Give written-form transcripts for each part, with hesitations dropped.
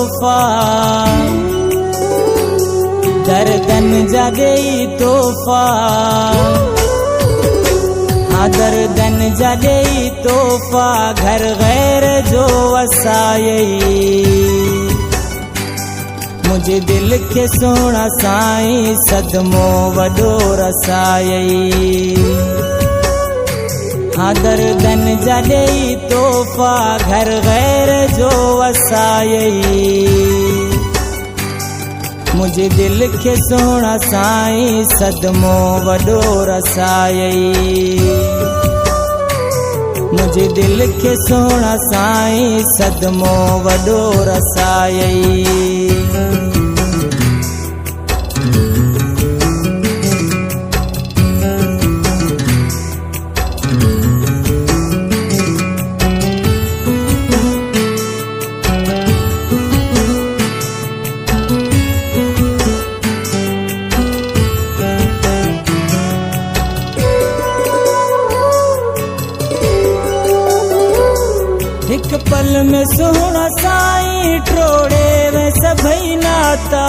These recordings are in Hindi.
तोहफा दर्दन जा देई तोहफा दर्दन जा देई तोहफा घर गैर जो वसायई मुझे दिल के सोना साईं सदमो वडो रसायई दर्दन जा देई तोहफा घर गैर जो वसायई मुझे दिल के सोना साईं सदमो वडो रसायई मुझे दिल के सोना साईं सदमो वडो रसायई एक पल में सोना साईं ट्रोड़े वे सभई नाता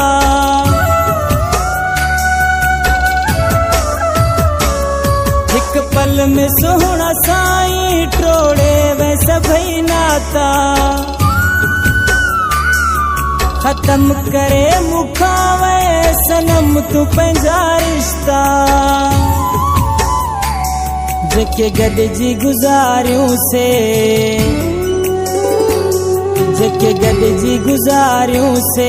एक पल में सोना साईं ट्रोड़े वे सभई नाता खत्म करे मुखावे सनम तू पंहिंजा रिश्ता जेके गॾिजी गुज़ारियूं से जेके गॾिजी गुज़ारियूं से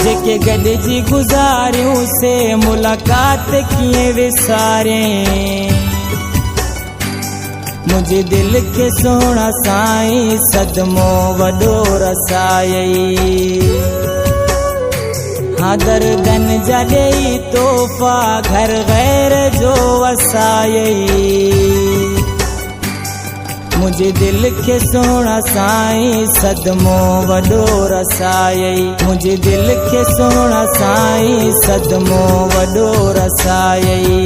जेके गॾिजी गुज़ारियूं से मुलाकात कीअं विसारें मुझे दिल के सोना साईं सदमो वडो रसायई दर्दन जा देई तोहफा घर गैर जो वसायई मुझे दिल के सोना साईं सदमो वडो रसायई मुझे दिल के सोना साईं सदमो वडो रसायई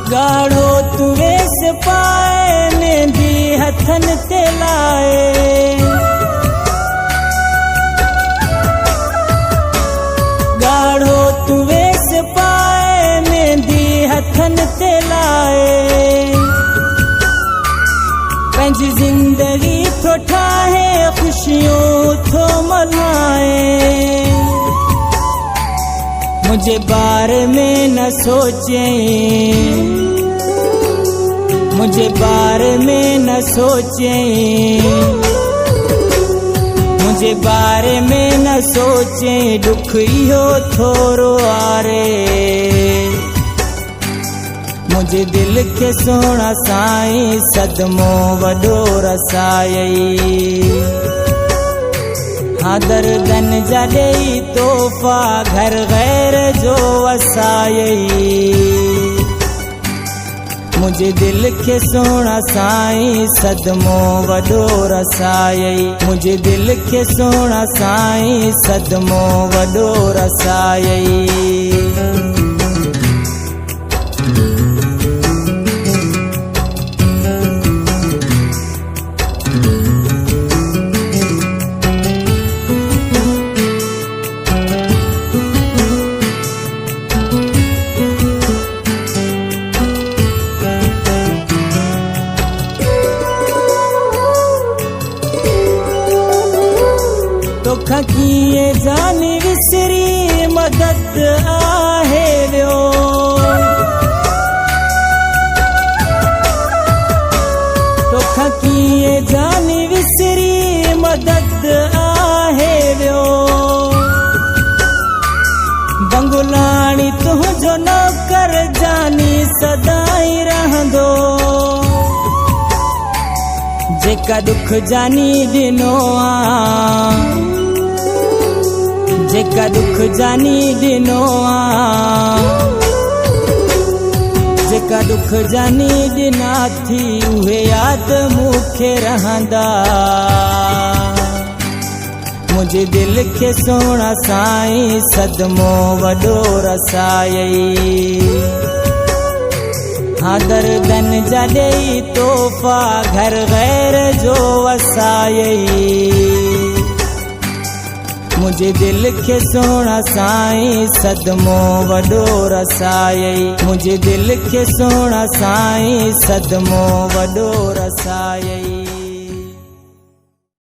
गाढ़ो तू वेस पाए मेहंदी हथन ते लाए गाढ़ो तू वेस पाए मेहंदी हथन ते लाए पंहिंजी जिंदगी थो ठाहे खुशियों थो मल्हाए मुझे बारे में न सोचे मुझे बारे में न सोचे मुझे बारे में न सोचे दुख इहो थोरो आरे मुझे दिल के सोना साईं सदमो वडो रसायई दर्दन जा देई तोहफा घर गैर जो वसायई मुझे दिल के सोना साईं सदमो वडो रसायई मुझे दिल के सोना साईं सदमो वडो रसायई तोखा कीअं जानी विसरी मदद आहे वियो तोखा कीअं जानी विसरी मदद आहे वियो बंगुलाणी तुंहिंजो नौकर जानी सदाई रहंदो जेका दुख जानी ॾिनो जेका दुख जानी ॾिनो आ, जेका दुख जानी ॾिना थी उहे याद मूंखे रहंदा। मुझे दिल के सोना साईं सदमो वॾो रसायई। हाँ दर्दन जा ॾेई तोहफ़ा घर गैर जो वसायई। मुझे दिल के सोना साईं सदमो वॾो रसायई। मुझे दिल के सोना साईं सदमो वॾो रसायई।